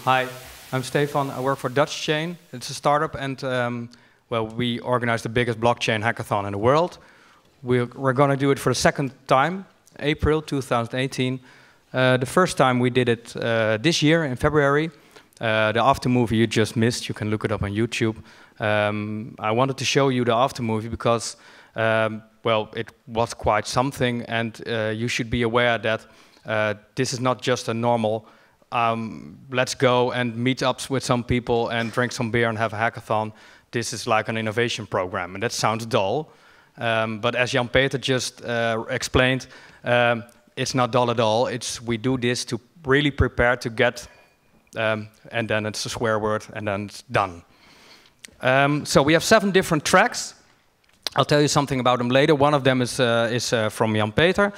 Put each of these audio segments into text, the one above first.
Hi, I'm Stefan. I work for Dutch Chain. It's a startup, and well, we organize the biggest blockchain hackathon in the world. We're going to do it for the second time, April 2018. The first time we did it this year in February. The after movie you just missed. You can look it up on YouTube. I wanted to show you the after movie because, well, it was quite something, and you should be aware that this is not just a normal let's go and meet ups with some people and drink some beer and have a hackathon. This is like an innovation program, and that sounds dull. But as Jan-Peter just explained, it's not dull at all. We do this to really prepare to get, and then it's a swear word, and then it's done. So we have 7 different tracks. I'll tell you something about them later. One of them is from Jan-Peter.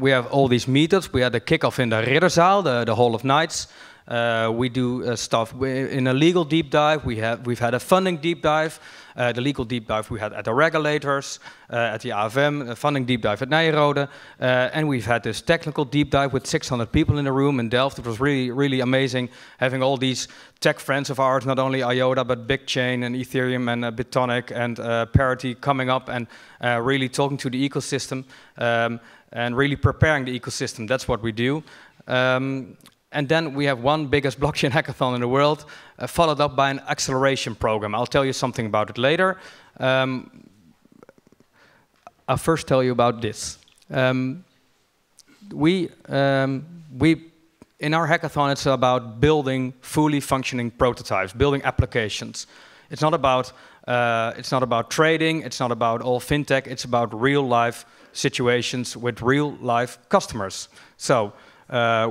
We have all these meetups. We had a kickoff in the Ridderzaal, the Hall of Knights. We do stuff in a legal deep dive. We've had a funding deep dive. The legal deep dive we had at the regulators, at the AFM, a funding deep dive at Nijrode. And we've had this technical deep dive with 600 people in the room in Delft. It was really, really amazing having all these tech friends of ours, not only IOTA, but BigChain and Ethereum and Bitonic and Parity coming up and really talking to the ecosystem and really preparing the ecosystem. That's what we do. And then we have one biggest blockchain hackathon in the world, followed up by an acceleration program. I'll tell you something about it later. I'll first tell you about this. In our hackathon, it's about building fully functioning prototypes, building applications. It's not about trading. It's not about all fintech. It's about real life situations with real life customers. So.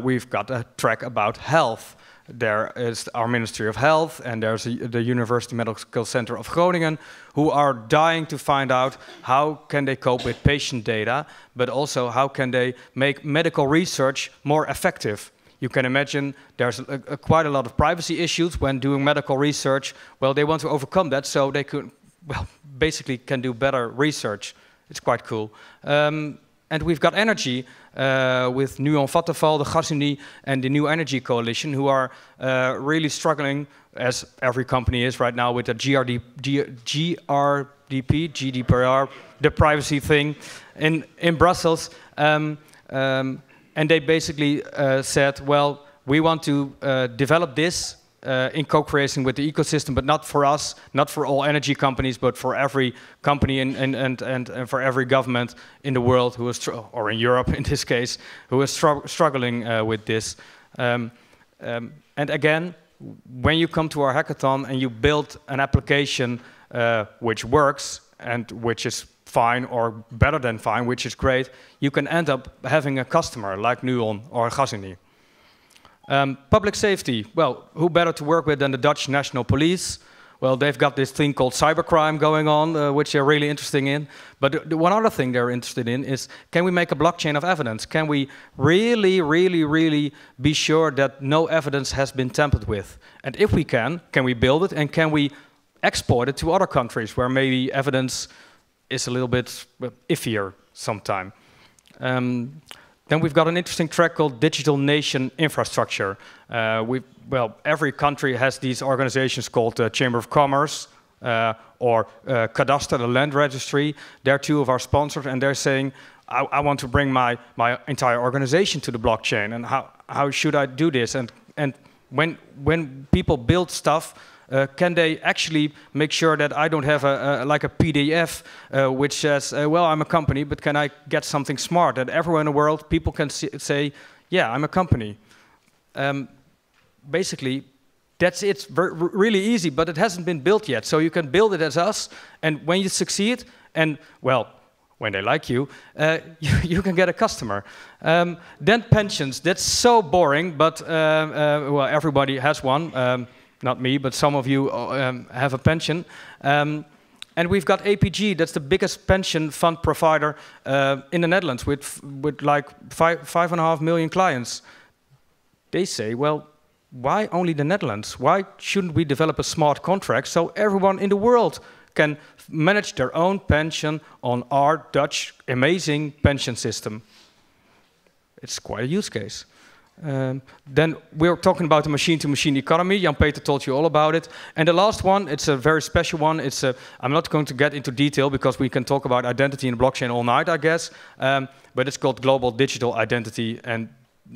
We've got a track about health. There is our Ministry of Health, and there's the University Medical Center of Groningen, who are dying to find out how can they cope with patient data, but also how can they make medical research more effective. You can imagine there's quite a lot of privacy issues when doing medical research. Well, they want to overcome that, so they could, well, basically can do better research. It's quite cool. And we've got energy with Nuon Vattenfall, the Gasunie, and the New Energy Coalition, who are really struggling, as every company is right now, with the GDPR, the privacy thing in Brussels. And they basically said, well, we want to develop this in co-creation with the ecosystem, but not for us, not for all energy companies, but for every company and for every government in the world who is, or in Europe in this case, who is struggling with this. And again, when you come to our hackathon and you build an application which works and which is fine or better than fine, which is great, you can end up having a customer like Nuon or Gasunie. Public safety, well, who better to work with than the Dutch National Police? Well, they've got this thing called cybercrime going on, which they're really interested in. But the one other thing they're interested in is, can we make a blockchain of evidence? Can we really, really, really be sure that no evidence has been tampered with? And if we can we build it, and can we export it to other countries where maybe evidence is a little bit iffier sometime? Then we've got an interesting track called Digital Nation Infrastructure. Well, every country has these organizations called Chamber of Commerce or Cadastre, the land registry. They're 2 of our sponsors, and they're saying, I want to bring my entire organization to the blockchain, and how should I do this? And when people build stuff, can they actually make sure that I don't have like a PDF which says, well, I'm a company, but can I get something smart that everywhere in the world people can say, yeah, I'm a company. Basically, that's it. Really easy, but it hasn't been built yet. So you can build it as us, and when you succeed, and well, when they like you, you can get a customer. Then pensions. That's so boring, but well, everybody has one. Not me, but some of you have a pension. And we've got APG, that's the biggest pension fund provider in the Netherlands with like 5.5 million clients. They say, well, why only the Netherlands? Why shouldn't we develop a smart contract so everyone in the world can manage their own pension on our Dutch amazing pension system? It's quite a use case. Then we're talking about the machine-to-machine economy. Jan-Peter told you all about it. And the last one, it's a very special one. I'm not going to get into detail because we can talk about identity in blockchain all night, I guess. But it's called Global Digital Identity. And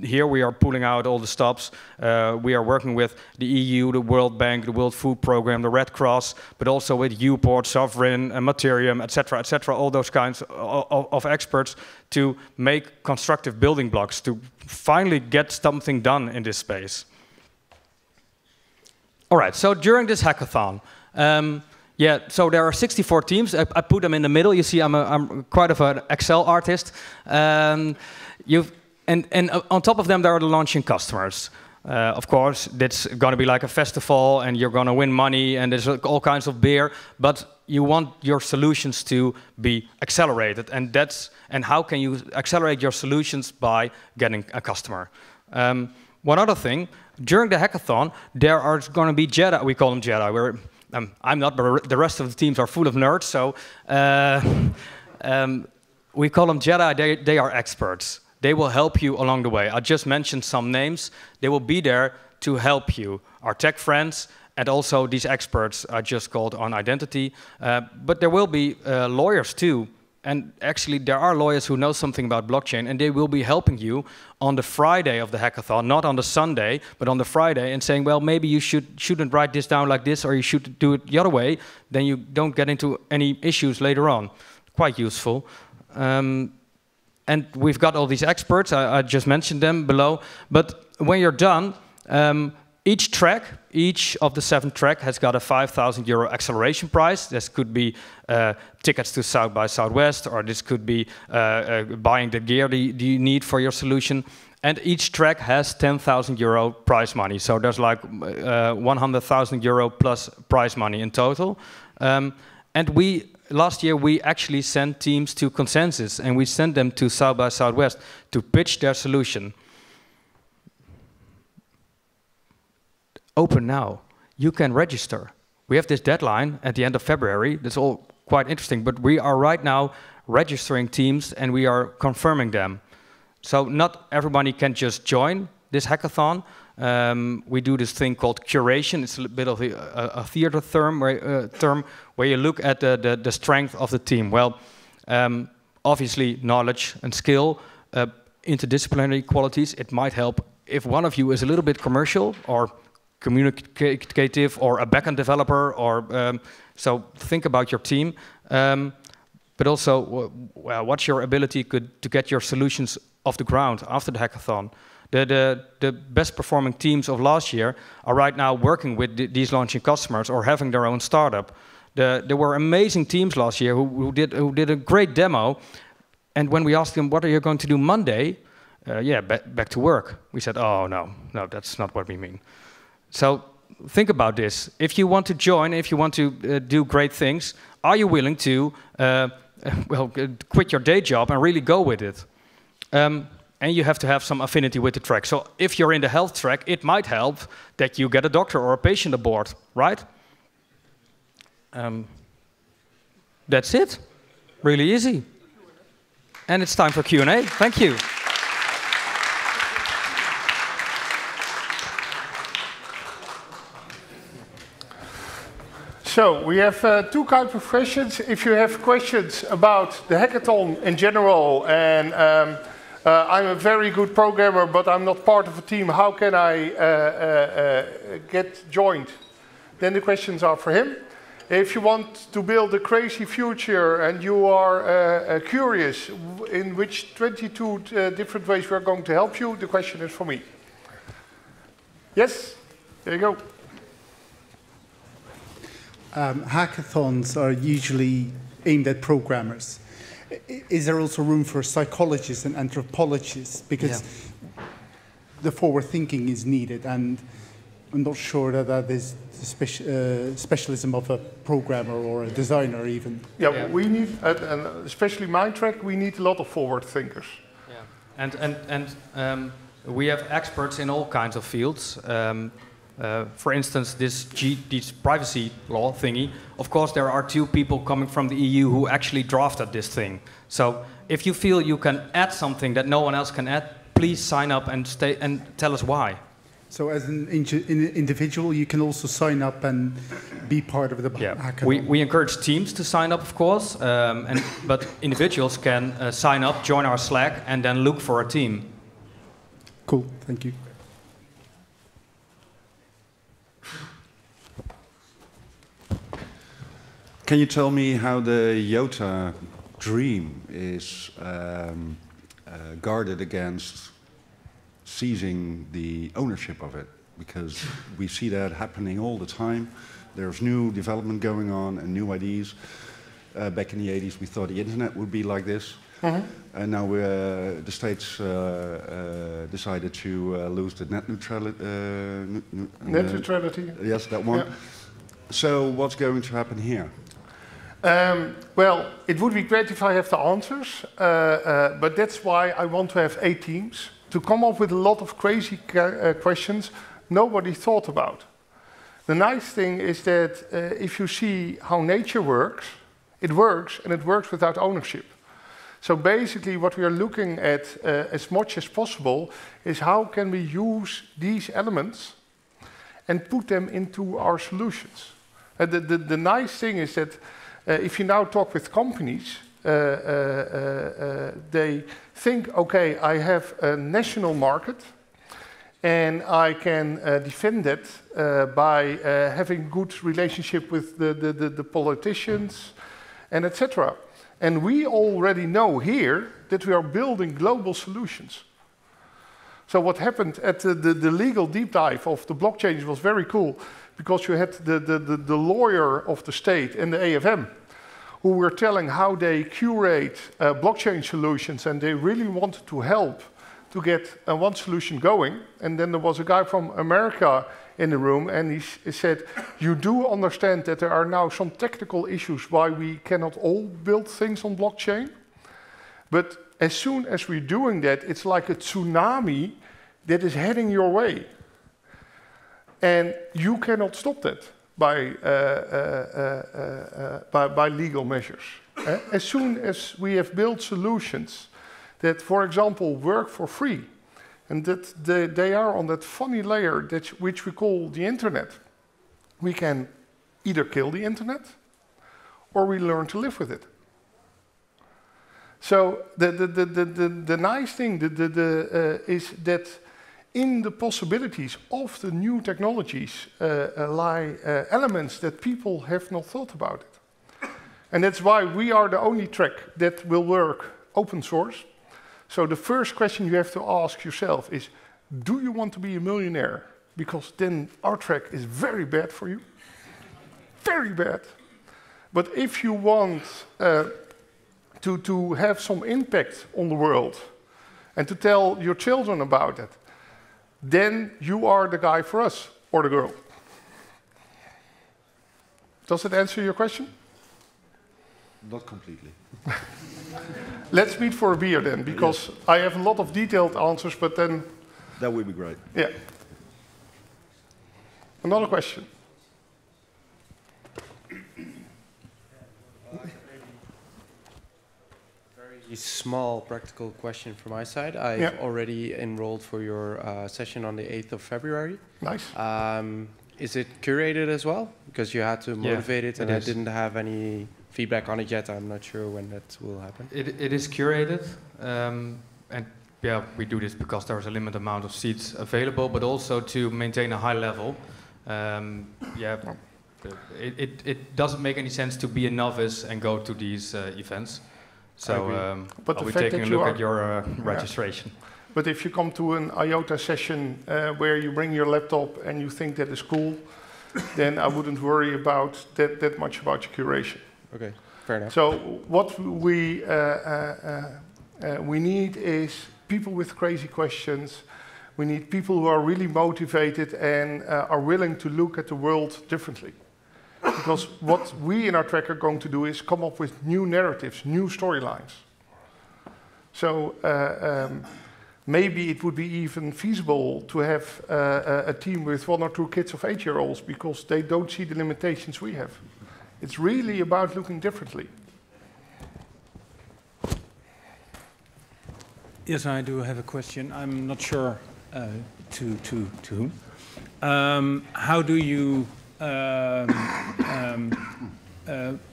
here we are pulling out all the stops. We are working with the EU, the World Bank, the World Food Programme, the Red Cross, but also with Uport, Sovereign, Materium, etc., all those kinds of experts to make constructive building blocks to finally get something done in this space. All right, so during this hackathon, so there are 64 teams. I put them in the middle. You see, I'm quite of an Excel artist. And on top of them, there are the launching customers. Of course, it's going to be like a festival, and you're going to win money, and there's all kinds of beer. But you want your solutions to be accelerated, and how can you accelerate your solutions by getting a customer? One other thing, during the hackathon, there are going to be Jedi. We call them Jedi. I'm not, but the rest of the teams are full of nerds. So we call them Jedi. They are experts. They will help you along the way. I just mentioned some names. They will be there to help you. Our tech friends and also these experts I just called on identity. But there will be lawyers too. And actually there are lawyers who know something about blockchain, and they will be helping you on the Friday of the hackathon, not on the Sunday, but on the Friday, and saying, well, maybe you shouldn't write this down like this, or you should do it the other way. Then you don't get into any issues later on. Quite useful. And we've got all these experts, I just mentioned them below. But when you're done, each of the 7 tracks has got a €5,000 acceleration prize. This could be tickets to South by Southwest, or this could be buying the gear that you need for your solution. And each track has €10,000 prize money. So there's like €100,000 plus prize money in total. Last year, we actually sent teams to Consensus, and we sent them to South by Southwest to pitch their solution. Open now. You can register. We have this deadline at the end of February. That's all quite interesting, but we are right now registering teams, and we are confirming them. So not everybody can just join this hackathon. We do this thing called curation. It's a bit of a theater term where you look at the strength of the team. Well, obviously knowledge and skill, interdisciplinary qualities. It might help if one of you is a little bit commercial or communicative or a backend developer, or so think about your team. But also, what's your ability to get your solutions off the ground after the hackathon? The best performing teams of last year are right now working with these launching customers or having their own startup. There were amazing teams last year who did a great demo. And when we asked them, what are you going to do Monday? Back to work. We said, oh, no, that's not what we mean. So think about this. If you want to join, if you want to do great things, are you willing to quit your day job and really go with it? And you have to have some affinity with the track. So if you're in the health track, it might help that you get a doctor or a patient aboard, right? That's it. Really easy. And it's time for Q&A. Thank you. So we have 2 kinds of questions. If you have questions about the hackathon in general, and I'm a very good programmer, but I'm not part of a team, how can I get joined? Then the questions are for him. If you want to build a crazy future and you are curious in which 22 different ways we're going to help you, the question is for me. Yes, there you go. Hackathons are usually aimed at programmers. Is there also room for psychologists and anthropologists? Because the forward thinking is needed, and I'm not sure that is the specialism of a programmer or a designer even. Yeah. We need, and especially my track, we need a lot of forward thinkers. Yeah. And we have experts in all kinds of fields. For instance, this privacy law thingy, of course there are 2 people coming from the EU who actually drafted this thing. So if you feel you can add something that no one else can add, please sign up and stay and tell us why. So as an individual, you can also sign up and be part of the hackathon. We encourage teams to sign up, of course, but individuals can sign up, join our Slack, and then look for a team. Cool, thank you. Can you tell me how the IOTA dream is guarded against seizing the ownership of it? Because we see that happening all the time. There's new development going on and new ideas. Back in the 80s, we thought the internet would be like this. And now the states decided to lose the net neutrality. Net neutrality? Yes, that one. Yeah. So what's going to happen here? Well, it would be great if I have the answers, but that's why I want to have 8 teams to come up with a lot of crazy questions nobody thought about. The nice thing is that if you see how nature works, and it works without ownership. So basically what we are looking at as much as possible is how can we use these elements and put them into our solutions. The nice thing is that if you now talk with companies, they think, okay, I have a national market and I can defend it by having good relationship with the politicians and etc. And we already know here that we are building global solutions. So what happened at the legal deep dive of the blockchain was very cool, because you had the lawyer of the state and the AFM who were telling how they curate blockchain solutions, and they really wanted to help to get one solution going. And then there was a guy from America in the room, and he said, you do understand that there are now some technical issues why we cannot all build things on blockchain? But as soon as we're doing that, it's like a tsunami that is heading your way. And you cannot stop that by legal measures. As soon as we have built solutions that, for example, work for free, and that they are on that funny layer which we call the internet, we can either kill the internet or we learn to live with it. So the nice thing is that in the possibilities of the new technologies lie elements that people have not thought about it. And that's why we are the only track that will work open source. So the first question you have to ask yourself is, do you want to be a millionaire? Because then our track is very bad for you. Very bad. But if you want to have some impact on the world and to tell your children about it, then you are the guy for us, or the girl. Does that answer your question? Not completely. Let's meet for a beer then, because yes. I have a lot of detailed answers, but then... That would be great. Yeah. Another question. Very small practical question from my side. I've already enrolled for your session on the 8th of February. Nice. Is it curated as well? Because you had to motivate it, and I didn't have any feedback on it yet. I'm not sure when that will happen. It is curated, and yeah, we do this because there's a limited amount of seats available, but also to maintain a high level. It doesn't make any sense to be a novice and go to these events. So but I'll be taking a look at your registration. But if you come to an IOTA session where you bring your laptop and you think that is cool, then I wouldn't worry about that much about your curation. Okay, fair enough. So what we need is people with crazy questions. We need people who are really motivated and are willing to look at the world differently. Because what we in our track are going to do is come up with new narratives, new storylines. So maybe it would be even feasible to have a team with 1 or 2 kids of 8-year-olds, because they don't see the limitations we have. It's really about looking differently. Yes, I do have a question. I'm not sure to whom. How do you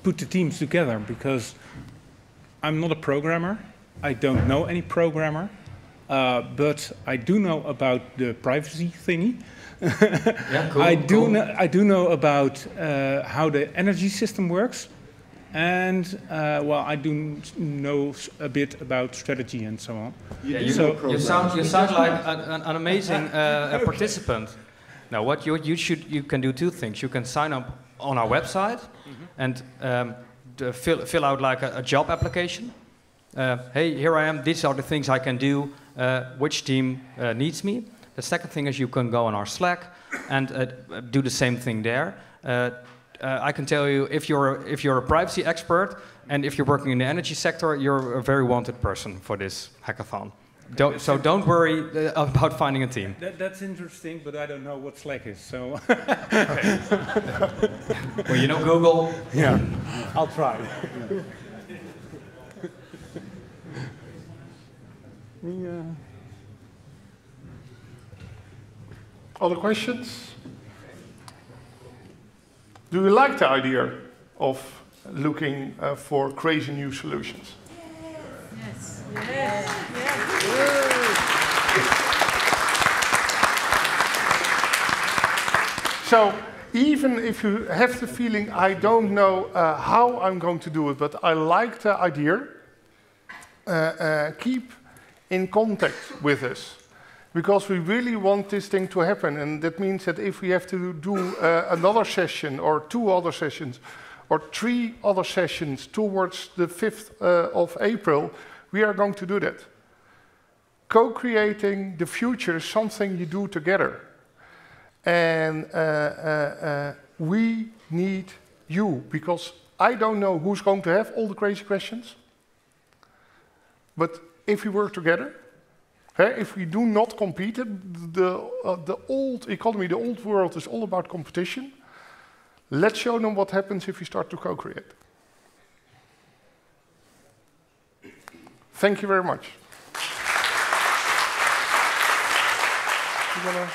put the teams together? Because I'm not a programmer. I don't know any programmer. But I do know about the privacy thingy. Yeah, cool, I do know about how the energy system works. And, well, I do know a bit about strategy and so on. Yeah, you sound like an amazing participant. Now, what you can do two things. You can sign up on our website and fill out like a job application. Hey, here I am. These are the things I can do. Which team needs me? The second thing is you can go on our Slack and do the same thing there. I can tell you, if you're a privacy expert and if you're working in the energy sector, you're a very wanted person for this hackathon. So don't worry about finding a team. That's interesting, but I don't know what Slack is. So. Well, you know Google. Yeah, I'll try. Other questions? Do you like the idea of looking for crazy new solutions? Yes. Yes. Yes. So even if you have the feeling, I don't know how I'm going to do it, but I like the idea, keep in contact with us. Because we really want this thing to happen, and that means that if we have to do another session, or 2 other sessions, or 3 other sessions towards the 5th of April, we are going to do that. Co-creating the future is something you do together. And we need you, because I don't know who's going to have all the crazy questions. But if we work together, if we do not compete, the old economy, the old world is all about competition. Let's show them what happens if we start to co-create. Thank you very much. You wanna